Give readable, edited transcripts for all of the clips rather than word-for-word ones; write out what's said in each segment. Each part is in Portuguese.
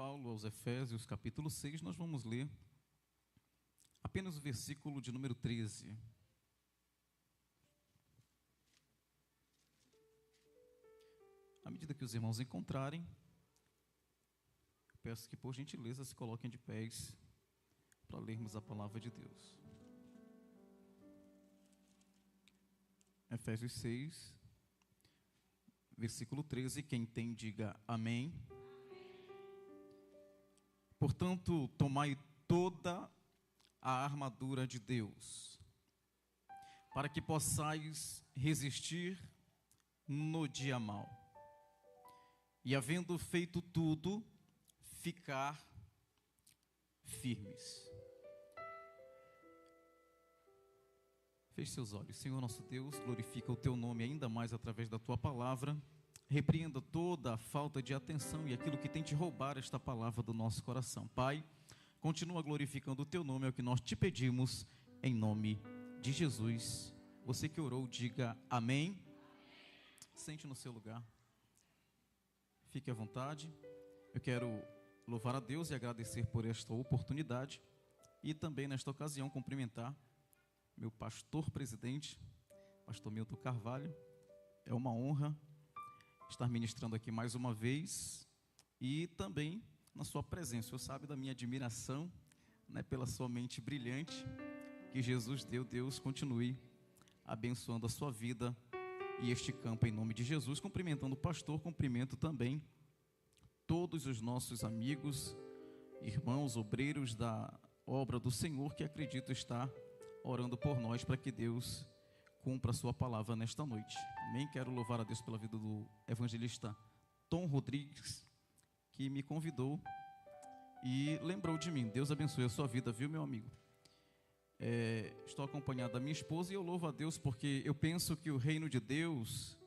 Paulo aos Efésios, capítulo 6, nós vamos ler apenas o versículo de número 13. À medida que os irmãos encontrarem, peço que, por gentileza, se coloquem de pés para lermos a palavra de Deus. Efésios 6, versículo 13. Quem tem, diga amém. Portanto, tomai toda a armadura de Deus, para que possais resistir no dia mau, e havendo feito tudo, ficar firmes. Feche seus olhos. Senhor nosso Deus, glorifica o teu nome ainda mais através da tua palavra. Repreenda toda a falta de atenção e aquilo que tem te roubar esta palavra do nosso coração. Pai, continua glorificando o teu nome, é o que nós te pedimos, em nome de Jesus. Você que orou, diga amém. Sente no seu lugar. Fique à vontade. Eu quero louvar a Deus e agradecer por esta oportunidade. E também, nesta ocasião, cumprimentar meu pastor presidente, pastor Milton Carvalho. É uma honra estar ministrando aqui mais uma vez. E também na sua presença. O senhor sabe da minha admiração, né, pela sua mente brilhante. Que Jesus, Deus continue abençoando a sua vida e este campo em nome de Jesus. Cumprimentando o pastor, cumprimento também todos os nossos amigos, irmãos, obreiros da obra do Senhor, que acredito estar orando por nós para que Deus cumpra a sua palavra nesta noite. Amém? Quero louvar a Deus pela vida do evangelista Tom Rodrigues, que me convidou e lembrou de mim. Deus abençoe a sua vida, viu, meu amigo? Estou acompanhado da minha esposa e eu louvo a Deus porque eu penso que o reino de Deus,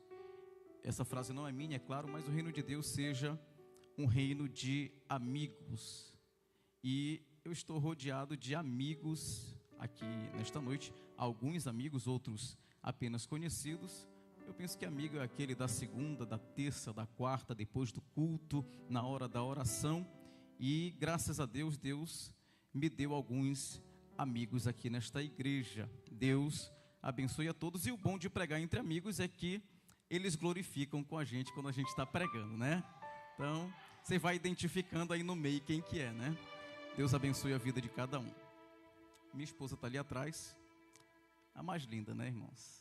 essa frase não é minha, é claro, mas o reino de Deus seja um reino de amigos. E eu estou rodeado de amigos aqui nesta noite, alguns amigos, outros apenas conhecidos. Eu penso que amigo é aquele da segunda, da terça, da quarta, depois do culto, na hora da oração. E graças a Deus, Deus me deu alguns amigos aqui nesta igreja. Deus abençoe a todos. E o bom de pregar entre amigos é que eles glorificam com a gente quando a gente está pregando, né? Então, você vai identificando aí no meio quem que é, né? Deus abençoe a vida de cada um. Minha esposa está ali atrás, a mais linda, né, irmãos?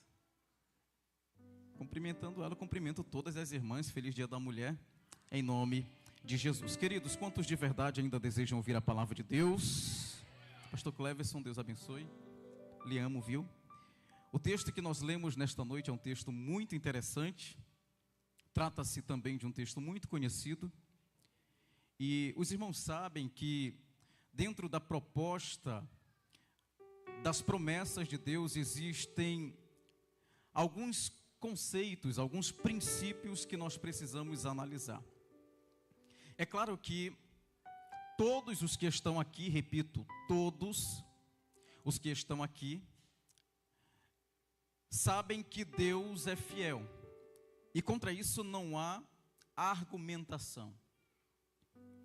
Cumprimentando ela, cumprimento todas as irmãs. Feliz Dia da Mulher, em nome de Jesus. Queridos, quantos de verdade ainda desejam ouvir a palavra de Deus? Pastor Cleverson, Deus abençoe. Lhe amo, viu? O texto que nós lemos nesta noite é um texto muito interessante. Trata-se também de um texto muito conhecido. E os irmãos sabem que dentro da proposta das promessas de Deus existem alguns conceitos, alguns princípios que nós precisamos analisar. É claro que todos os que estão aqui, repito, todos os que estão aqui sabem que Deus é fiel. E contra isso não há argumentação.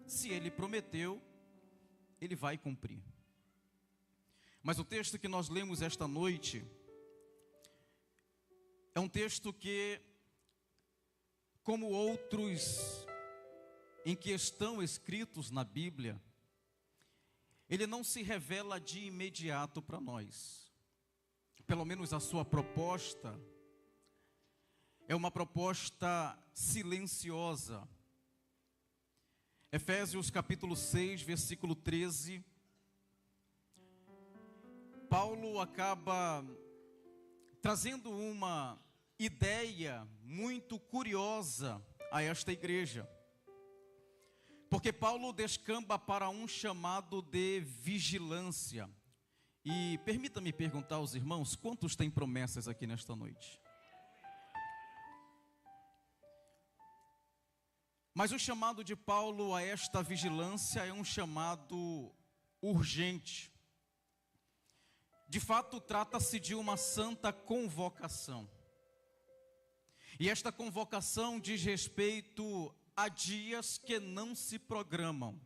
Se Ele prometeu, Ele vai cumprir. Mas o texto que nós lemos esta noite é um texto que, como outros em que estão escritos na Bíblia, ele não se revela de imediato para nós. Pelo menos a sua proposta é uma proposta silenciosa. Efésios capítulo 6, versículo 13. Paulo acaba trazendo uma ideia muito curiosa a esta igreja. Porque Paulo descamba para um chamado de vigilância. E permita-me perguntar aos irmãos, quantos têm promessas aqui nesta noite? Mas o chamado de Paulo a esta vigilância é um chamado urgente. De fato, trata-se de uma santa convocação. E esta convocação diz respeito há dias que não se programam.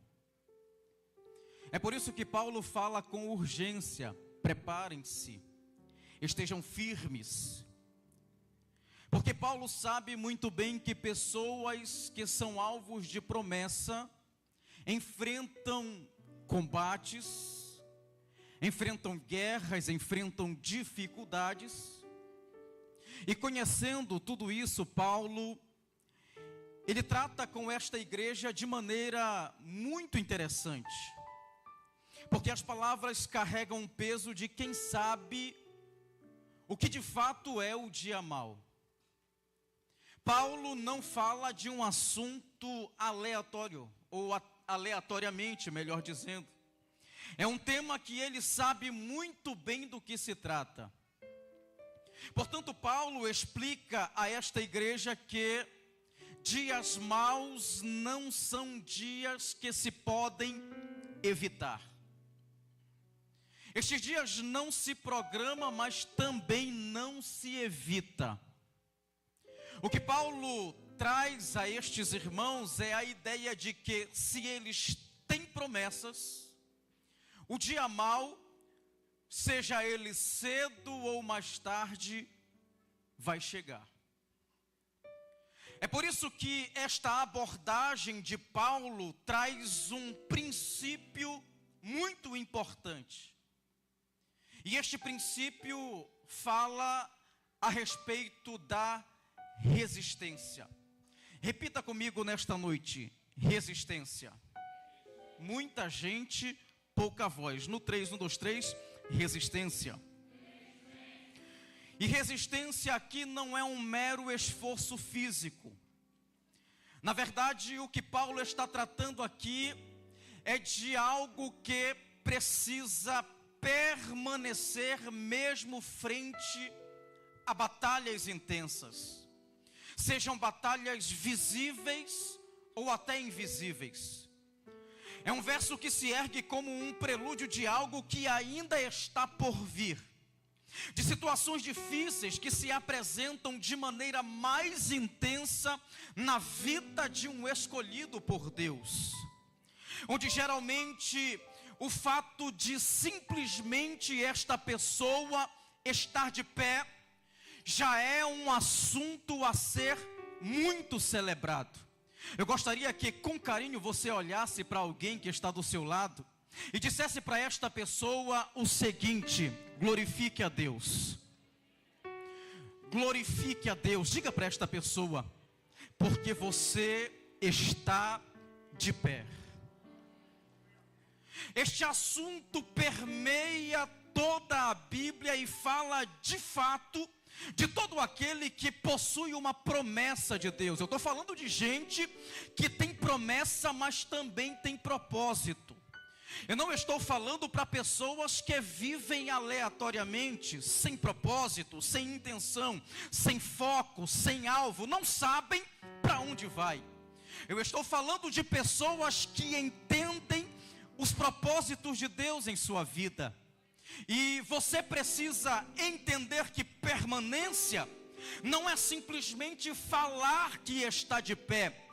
É por isso que Paulo fala com urgência: preparem-se, estejam firmes. Porque Paulo sabe muito bem que pessoas que são alvos de promessa enfrentam combates, enfrentam guerras, enfrentam dificuldades. E conhecendo tudo isso, Paulo, ele trata com esta igreja de maneira muito interessante. Porque as palavras carregam um peso de quem sabe o que de fato é o dia mau. Paulo não fala de um assunto aleatório, ou aleatoriamente, melhor dizendo. É um tema que ele sabe muito bem do que se trata. Portanto, Paulo explica a esta igreja que dias maus não são dias que se podem evitar. Estes dias não se programa, mas também não se evita. O que Paulo traz a estes irmãos é a ideia de que se eles têm promessas, o dia mau, seja ele cedo ou mais tarde, vai chegar. É por isso que esta abordagem de Paulo traz um princípio muito importante. E este princípio fala a respeito da resistência. Repita comigo nesta noite: resistência. Muita gente, pouca voz. No 3, 1, 2, 3, resistência. E resistência aqui não é um mero esforço físico. Na verdade, o que Paulo está tratando aqui é de algo que precisa permanecer mesmo frente a batalhas intensas. Sejam batalhas visíveis ou até invisíveis. É um verso que se ergue como um prelúdio de algo que ainda está por vir. De situações difíceis que se apresentam de maneira mais intensa na vida de um escolhido por Deus. Onde geralmente o fato de simplesmente esta pessoa estar de pé já é um assunto a ser muito celebrado. Eu gostaria que com carinho você olhasse para alguém que está do seu lado e dissesse para esta pessoa o seguinte: glorifique a Deus. Glorifique a Deus. Diga para esta pessoa: porque você está de pé. Este assunto permeia toda a Bíblia e fala de fato de todo aquele que possui uma promessa de Deus. Eu estou falando de gente que tem promessa, mas também tem propósito. Eu não estou falando para pessoas que vivem aleatoriamente, sem propósito, sem intenção, sem foco, sem alvo, não sabem para onde vai. Eu estou falando de pessoas que entendem os propósitos de Deus em sua vida. E você precisa entender que permanência não é simplesmente falar que está de pé,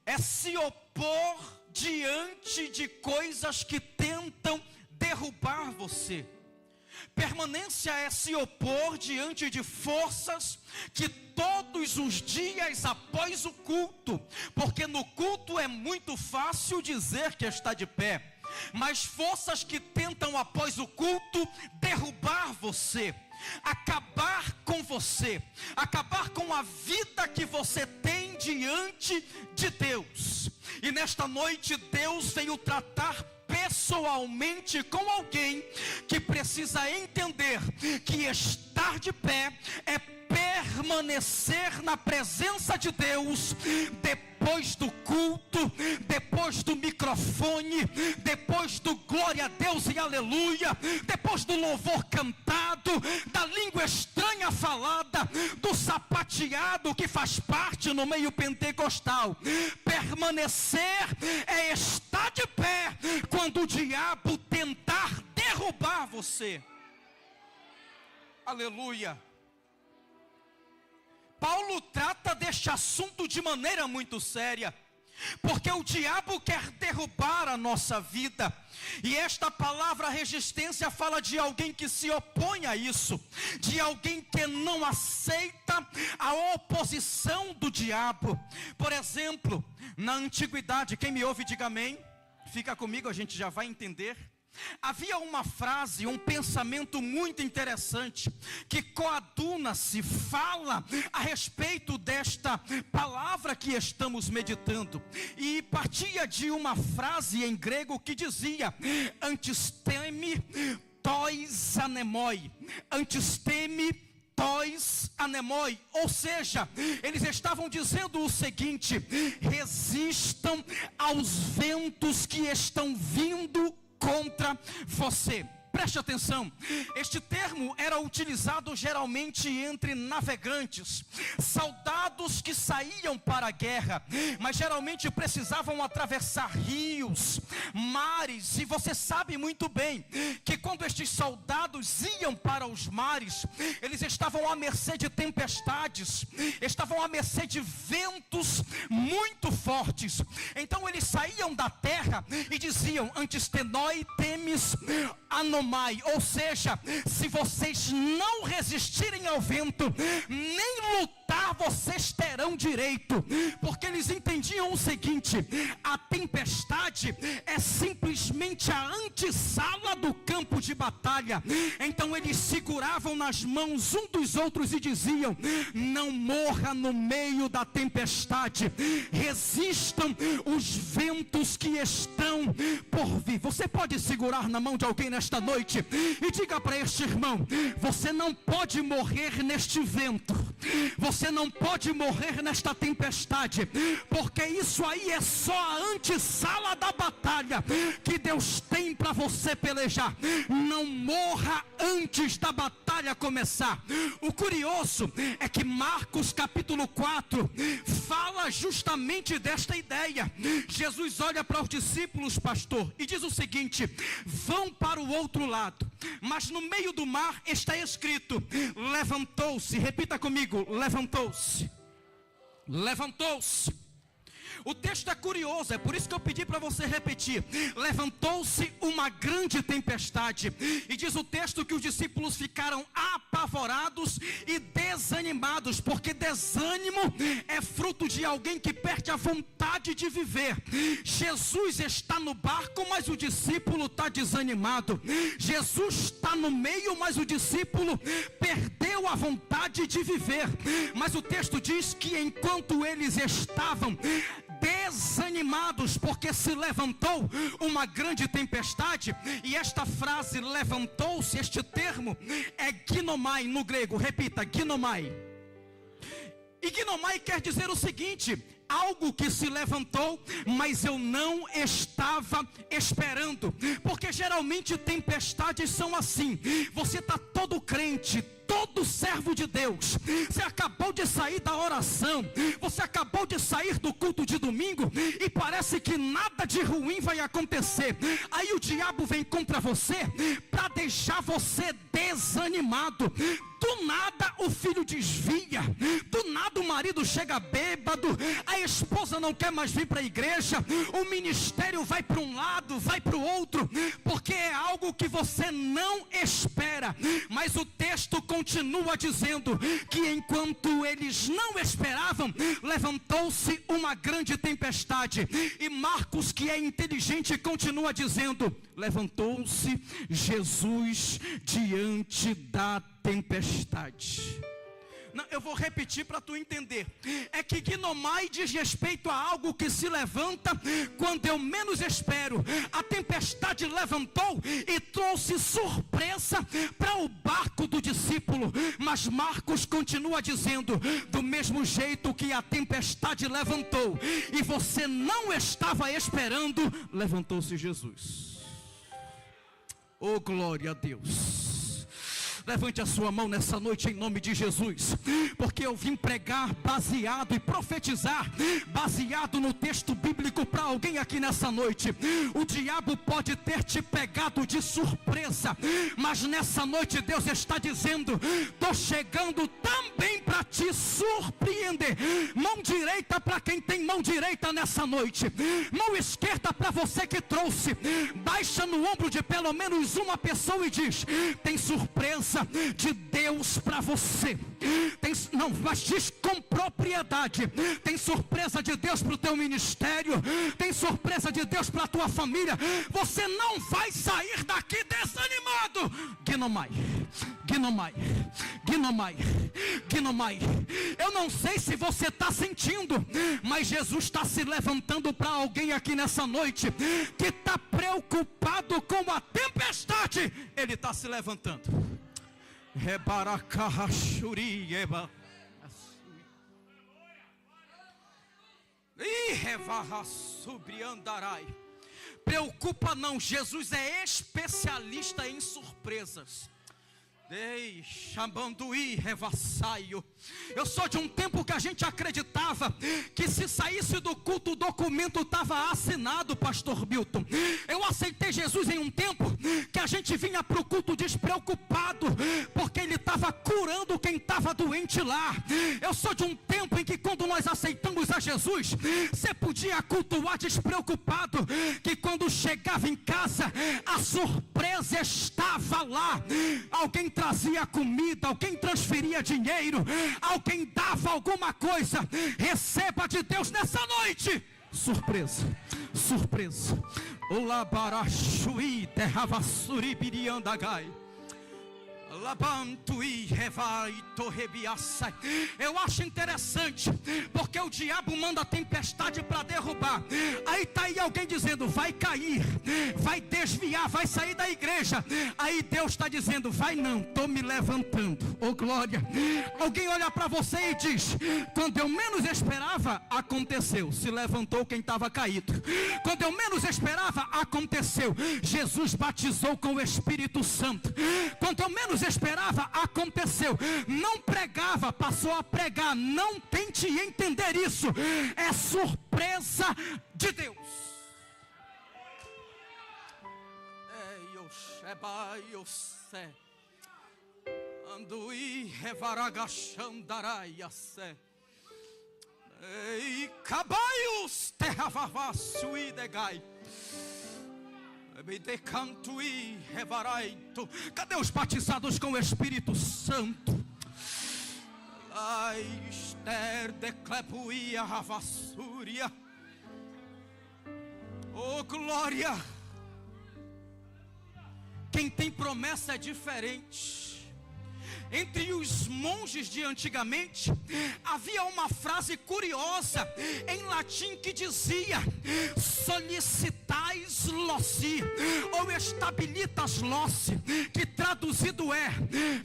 é se opor diante de coisas que tentam derrubar você. Permanência é se opor diante de forças que todos os dias após o culto, porque no culto é muito fácil dizer que está de pé, mas forças que tentam após o culto derrubar você, acabar com você, acabar com a vida que você tem diante de Deus. E nesta noite Deus veio tratar pessoalmente com alguém que precisa entender que estar de pé é permanecer na presença de Deus depois do culto, depois do microfone, depois do glória a Deus e aleluia, depois do louvor cantado, da língua estranha falada, do sapateado que faz parte no meio pentecostal. Permanecer é estar de pé quando o diabo tentar derrubar você. Aleluia. Paulo trata deste assunto de maneira muito séria. Porque o diabo quer derrubar a nossa vida. E esta palavra resistência fala de alguém que se opõe a isso, de alguém que não aceita a oposição do diabo. Por exemplo, na antiguidade, quem me ouve diga amém. Fica comigo, a gente já vai entender. Havia uma frase, um pensamento muito interessante, que coaduna-se, fala a respeito desta palavra que estamos meditando. E partia de uma frase em grego que dizia: antisteme tois anemoi. Antisteme tois anemoi. Ou seja, eles estavam dizendo o seguinte: resistam aos ventos que estão vindo contra você. Preste atenção, este termo era utilizado geralmente entre navegantes, soldados que saíam para a guerra, mas geralmente precisavam atravessar rios, mares, e você sabe muito bem que quando estes soldados iam para os mares, eles estavam à mercê de tempestades, estavam à mercê de ventos muito fortes. Então eles saíam da terra e diziam: antistenoi temis anomai. Ou seja, se vocês não resistirem ao vento, nem lutar vocês terão direito. Porque eles entendiam o seguinte: a tempestade é simplesmente a antessala do campo de batalha. Então eles seguravam nas mãos um dos outros e diziam: não morra no meio da tempestade, resistam os ventos que estão por vir. Você pode segurar na mão de alguém nesta noite e diga para este irmão: você não pode morrer neste vento, você não pode morrer nesta tempestade, porque isso aí é só a antessala da batalha que Deus tem para você pelejar. Não morra antes da batalha começar. O curioso é que Marcos capítulo 4 fala justamente desta ideia. Jesus olha para os discípulos, pastor, e diz o seguinte: vão para o outro lado. Mas no meio do mar está escrito: levantou-se. Repita comigo: levantou-se. Levantou-se. O texto é curioso, é por isso que eu pedi para você repetir. Levantou-se uma grande tempestade. E diz o texto que os discípulos ficaram apavorados e desanimados, porque desânimo é fruto de alguém que perde a vontade de viver. Jesus está no barco, mas o discípulo está desanimado. Jesus está no meio, mas o discípulo perdeu a vontade de viver. Mas o texto diz que enquanto eles estavam desanimados, porque se levantou uma grande tempestade. E esta frase levantou-se, este termo é ginomai no grego. Repita: ginomai. E ginomai quer dizer o seguinte: algo que se levantou, mas eu não estava esperando. Porque geralmente tempestades são assim: você está todo crente, todo servo de Deus, você acabou de sair da oração, você acabou de sair do culto de domingo, e parece que nada de ruim vai acontecer. Aí o diabo vem contra você para deixar você desanimado. Do nada o filho desvia, do nada o marido chega bêbado, a esposa não quer mais vir para a igreja, o ministério vai para um lado, vai para o outro, porque é algo que você não espera. Mas o texto continua dizendo que enquanto eles não esperavam, levantou-se uma grande tempestade. E Marcos, que é inteligente, continua dizendo: levantou-se Jesus diante da tempestade. Não, eu vou repetir para tu entender. É que ginomai diz respeito a algo que se levanta quando eu menos espero. A tempestade levantou e trouxe surpresa para o barco do discípulo. Mas Marcos continua dizendo: do mesmo jeito que a tempestade levantou e você não estava esperando, levantou-se Jesus. Oh, glória a Deus. Levante a sua mão nessa noite em nome de Jesus, porque eu vim pregar baseado e profetizar baseado no texto bíblico para alguém aqui nessa noite. O diabo pode ter te pegado de surpresa, mas nessa noite Deus está dizendo: estou chegando também para te surpreender. Mão direita para quem tem mão direita nessa noite, mão esquerda para você que trouxe. Baixa no ombro de pelo menos uma pessoa e diz: tem surpresa de Deus para você. Mas diz com propriedade: tem surpresa de Deus para o teu ministério, tem surpresa de Deus para a tua família. Você não vai sair daqui desanimado. Ginomai, Ginomai, Ginomai, Ginomai. Eu não sei se você está sentindo, mas Jesus está se levantando para alguém aqui nessa noite que está preocupado com a tempestade. Ele está se levantando. Preocupa não, Jesus é especialista em surpresas. Eu sou de um tempo que a gente acreditava que se saísse do culto o documento estava assinado, pastor Milton. Eu aceitei Jesus em um tempo que a gente vinha para o culto despreocupado, porque ele estava curando quem estava doente lá. Eu sou de um tempo em que quando nós aceitamos a Jesus, você podia cultuar despreocupado, que quando chegava em casa a surpresa estava lá. Alguém trazia comida, alguém transferia dinheiro, alguém dava alguma coisa. Receba de Deus nessa noite surpresa, surpresa. Olá barachui terravassuri biriandagai. Eu acho interessante, porque o diabo manda tempestade para derrubar. Aí está aí alguém dizendo: vai cair, vai desviar, vai sair da igreja. Aí Deus está dizendo: vai não, estou me levantando. Oh glória. Alguém olha para você e diz: quando eu menos esperava, aconteceu. Se levantou quem estava caído. Quando eu menos esperava, aconteceu. Jesus batizou com o Espírito Santo. Quando eu menos esperava, aconteceu. Não pregava, passou a pregar. Não tente entender isso. É surpresa de Deus. Andui revaragachandaraiace. Ei, cabaios terravavassui-degai. Cadê os batizados com o Espírito Santo? Oh glória. Quem tem promessa é diferente. Entre os monges de antigamente, havia uma frase curiosa em latim que dizia: solicitais loci, ou estabilitas loci, que traduzido é: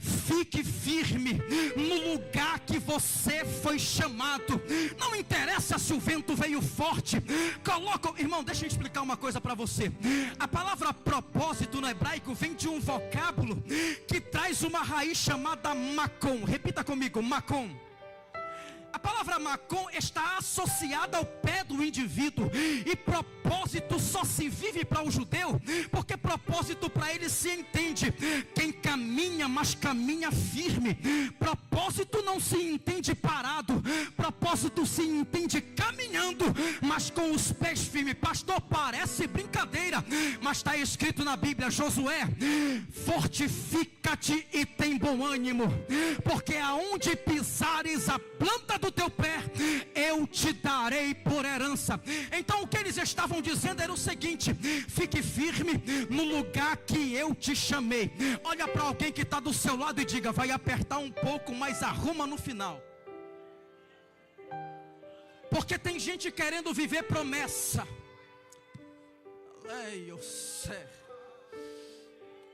fique firme no lugar que você foi chamado. Não interessa se o vento veio forte, coloca, irmão, deixa eu explicar uma coisa para você. A palavra propósito no hebraico vem de um vocábulo que traz uma raiz chamada Macom. Repita comigo: Macom. A palavra Macom está associada ao pé do indivíduo. E propósito só se vive para o judeu, porque propósito para ele se entende quem caminha, mas caminha firme. Propósito não se entende parado. Propósito se entende caminhando, mas com os pés firmes. Pastor, parece brincadeira, mas está escrito na Bíblia: Josué, fortifica-te e tem bom ânimo, porque aonde pisares a planta do teu pé, eu te darei por herança. Então o que eles estavam dizendo era o seguinte: fique firme no lugar que eu te chamei. Olha para alguém que está do seu lado e diga: vai apertar um pouco, mas arruma no final. Porque tem gente querendo viver promessa,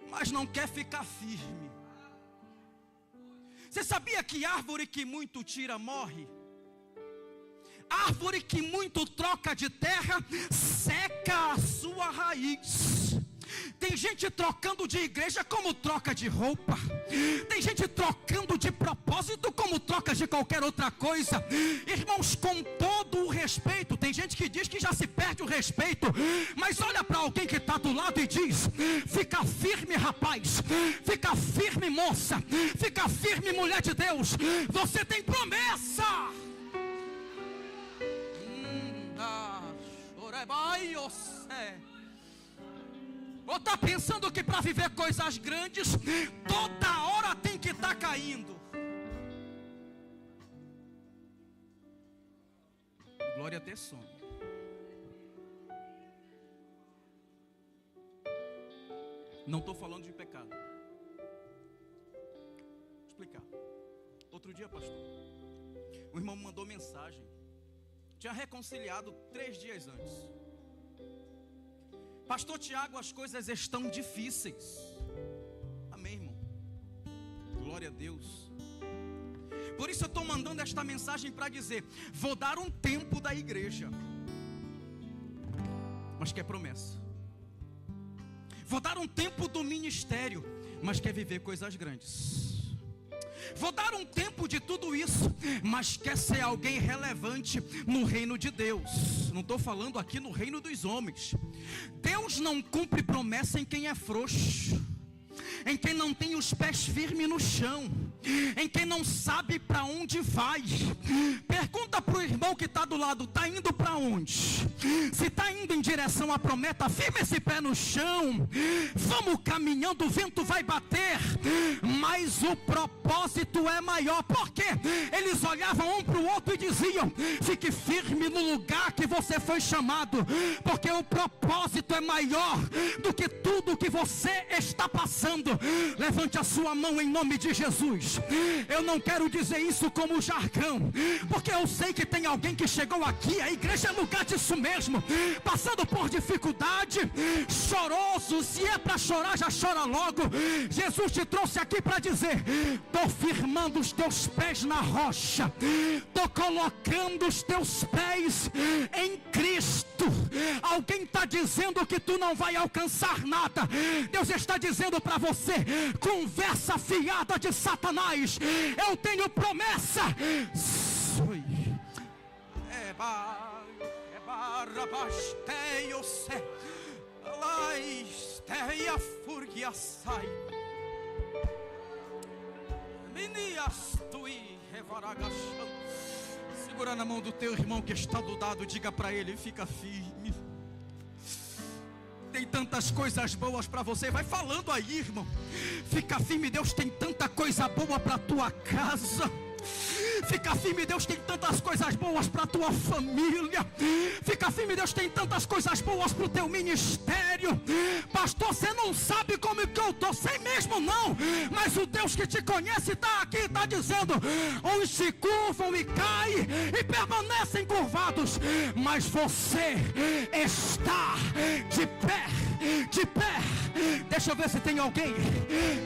mas não quer ficar firme. Você sabia que árvore que muito tira morre? Árvore que muito troca de terra seca a sua raiz. Tem gente trocando de igreja como troca de roupa. Tem gente trocando de propósito como troca de qualquer outra coisa. Irmãos, com todo o respeito, tem gente que diz que já se perde o respeito, mas olha para alguém que está do lado e diz: fica firme, rapaz, fica firme, moça, fica firme, mulher de Deus, você tem promessa. Ou está pensando que para viver coisas grandes, toda hora tem que estar caindo? Glória a Deus, some. Não estou falando de pecado. Vou explicar. Outro dia, pastor, o irmão me mandou mensagem. Tinha reconciliado 3 dias antes. Pastor Tiago, as coisas estão difíceis. Amém, irmão? Glória a Deus. Por isso eu estou mandando esta mensagem para dizer: vou dar um tempo da igreja, mas quer promessa. Vou dar um tempo do ministério, mas quer viver coisas grandes. Vou dar um tempo de tudo isso, mas quer ser alguém relevante no reino de Deus. Não estou falando aqui no reino dos homens. Deus não cumpre promessa em quem é frouxo, em quem não tem os pés firmes no chão, em quem não sabe para onde vai. Pergunta para o irmão que está do lado: está indo para onde? Se está indo em direção à promessa, firme esse pé no chão. Vamos caminhando, o vento vai bater, mas o propósito é maior. Porque eles olhavam um para o outro e diziam: fique firme no lugar que você foi chamado, porque o propósito é maior do que tudo que você está passando. Levante a sua mão em nome de Jesus. Eu não quero dizer isso como jargão, porque eu sei que tem alguém que chegou aqui, a igreja é lugar disso mesmo, passando por dificuldade, choroso. Se é para chorar, já chora logo. Jesus te trouxe aqui para dizer: estou firmando os teus pés na rocha, estou colocando os teus pés em Cristo. Alguém está dizendo que tu não vai alcançar nada. Deus está dizendo para você: conversa fiada de Satanás, eu tenho promessa. Segura na mão do teu irmão que está do lado, diga para ele: fica firme. Tem tantas coisas boas para você. Vai falando aí, irmão. Fica firme, Deus tem tanta coisa boa para tua casa. Fica firme, Deus tem tantas coisas boas para tua família. Fica firme, Deus tem tantas coisas boas para o teu ministério. Pastor, você não sabe como que eu estou, sei mesmo não. Mas o Deus que te conhece está aqui, está dizendo: uns se curvam e caem e permanecem curvados, mas você está de pé, de pé. Deixa eu ver se tem alguém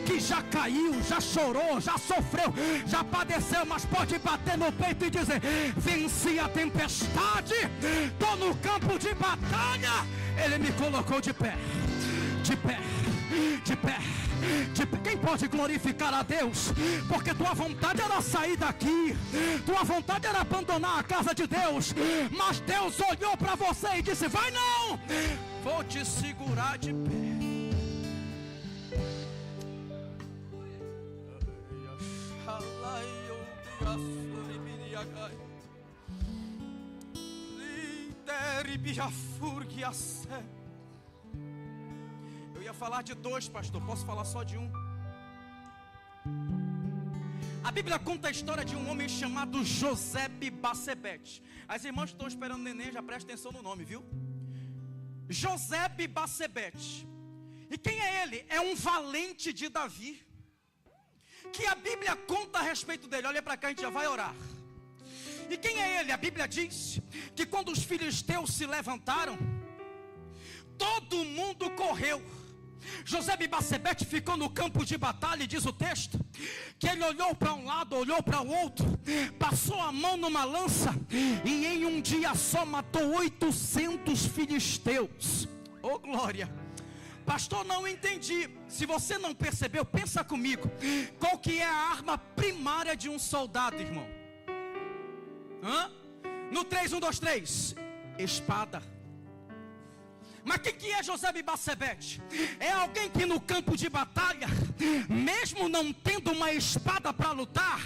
que já caiu, já chorou, já sofreu, já padeceu, mas pode bater no peito e dizer: venci a tempestade, estou no campo de batalha, Ele me colocou de pé, de pé, de pé, de pé. Quem pode glorificar a Deus? Porque tua vontade era sair daqui, tua vontade era abandonar a casa de Deus, mas Deus olhou para você e disse: vai não, vou te segurar de pé. Eu ia falar de 2, pastor, posso falar só de um? A Bíblia conta a história de um homem chamado Josebe Bassebete. As irmãs estão esperando o neném, já presta atenção no nome, viu? Josebe Bassebete. E quem é ele? É um valente de Davi, que a Bíblia conta a respeito dele. Olha para cá, a gente já vai orar. E quem é ele? A Bíblia diz que quando os filisteus se levantaram, todo mundo correu. Josebe Bassebete ficou no campo de batalha, e diz o texto que ele olhou para um lado, olhou para o outro, passou a mão numa lança e em um dia só matou 800 filisteus. Oh glória! Pastor, não entendi. Se você não percebeu, pensa comigo. Qual que é a arma primária de um soldado, irmão? No 3, 1, 2, 3. Espada. Mas quem que é Josebe Batsebete? É alguém que no campo de batalha, mesmo não tendo uma espada para lutar,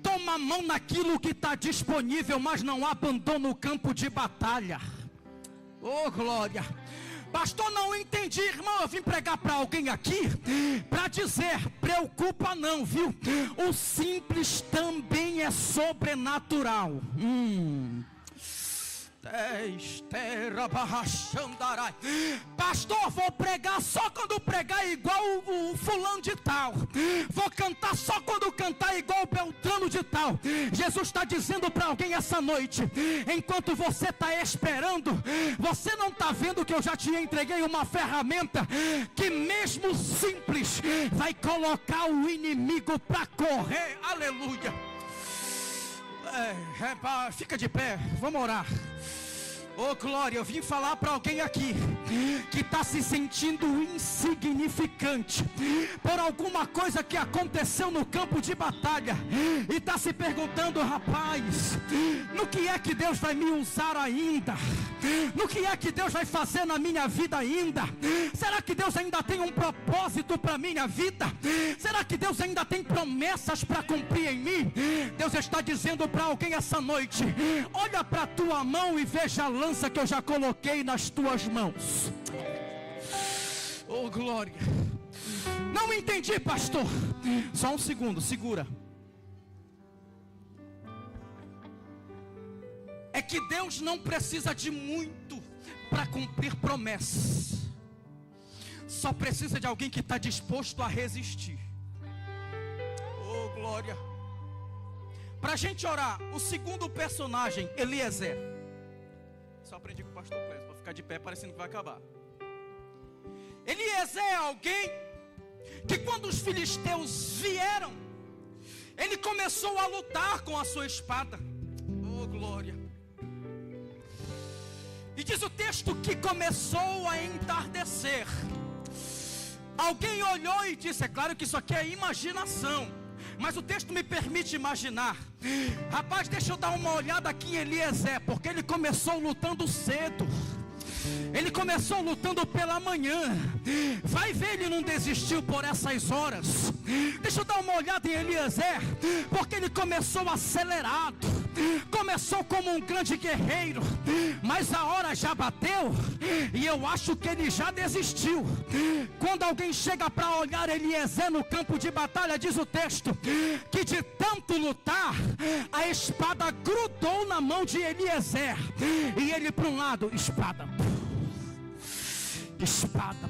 toma a mão naquilo que está disponível, mas não abandona o campo de batalha. Oh, glória! Pastor, não entendi, irmão. Eu vim pregar para alguém aqui para dizer: preocupa não, viu? O simples também é sobrenatural. Pastor, vou pregar só quando pregar igual o fulano de tal. Vou cantar só quando cantar igual o Beltrano de tal. Jesus está dizendo para alguém essa noite: enquanto você está esperando, você não está vendo que eu já te entreguei uma ferramenta que mesmo simples vai colocar o inimigo para correr. Aleluia. Fica de pé, vamos orar. Oh, glória, eu vim falar para alguém aqui que está se sentindo insignificante por alguma coisa que aconteceu no campo de batalha e está se perguntando: rapaz, no que é que Deus vai me usar ainda? No que é que Deus vai fazer na minha vida ainda? Será que Deus ainda tem um propósito para minha vida? Será que Deus ainda tem promessas para cumprir em mim? Deus está dizendo para alguém essa noite: olha para a tua mão e veja a lança que eu já coloquei nas tuas mãos. Oh, glória. Não entendi, pastor. Só um segundo, segura. É que Deus não precisa de muito para cumprir promessas. Só precisa de alguém que está disposto a resistir. Oh, glória. Para a gente orar, o segundo personagem, Eliezer. Só aprendi com o pastor Clésio, para ficar de pé parecendo que vai acabar. Eliezer é alguém que quando os filisteus vieram, ele começou a lutar com a sua espada. Oh, glória. E diz o texto que começou a entardecer. Alguém olhou e disse: é claro que isso aqui é imaginação, mas o texto me permite imaginar. Rapaz, deixa eu dar uma olhada aqui em Eliezer, porque ele começou lutando cedo. Ele começou lutando pela manhã. Vai ver, ele não desistiu por essas horas. Deixa eu dar uma olhada em Eliezer, porque ele começou acelerado. Começou como um grande guerreiro, mas a hora já bateu e eu acho que ele já desistiu. Quando alguém chega para olhar Eliezer no campo de batalha, diz o texto que de tanto lutar, a espada grudou na mão de Eliezer. E ele para um lado, espada.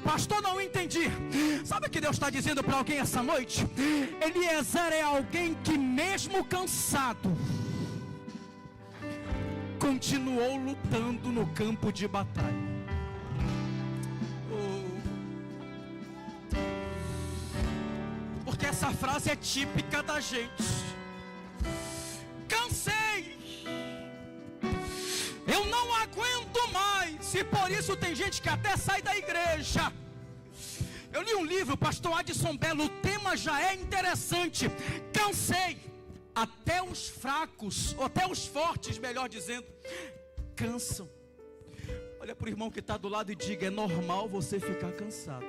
Pastor, não entendi. Sabe o que Deus está dizendo para alguém essa noite? Eliezer é alguém que mesmo cansado, continuou lutando no campo de batalha. Porque essa frase é típica da gente. Cansei, eu não aguento mais. E por isso tem gente que até sai da igreja. Eu li um livro, pastor Adson Belo, o tema já é interessante. Cansei. Até os fracos, ou até os fortes, melhor dizendo, cansam. Olha para o irmão que está do lado e diga: é normal você ficar cansado.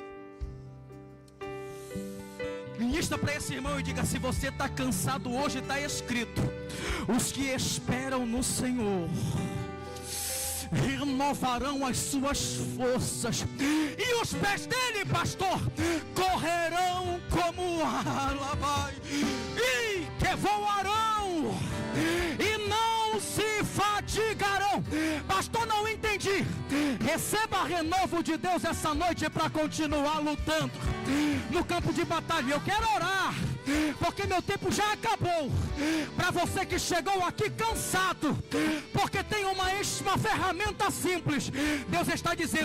Ministra para esse irmão e diga: se você está cansado hoje, está escrito: os que esperam no Senhor renovarão as suas forças, e os pés dele, pastor, correrão como alabai, e que voarão e não se fatigarão. Pastor, não entendi. Receba renovo de Deus essa noite para continuar lutando no campo de batalha. Eu quero orar, porque meu tempo já acabou. Para você que chegou aqui cansado, porque tem uma ferramenta simples, Deus está dizendo: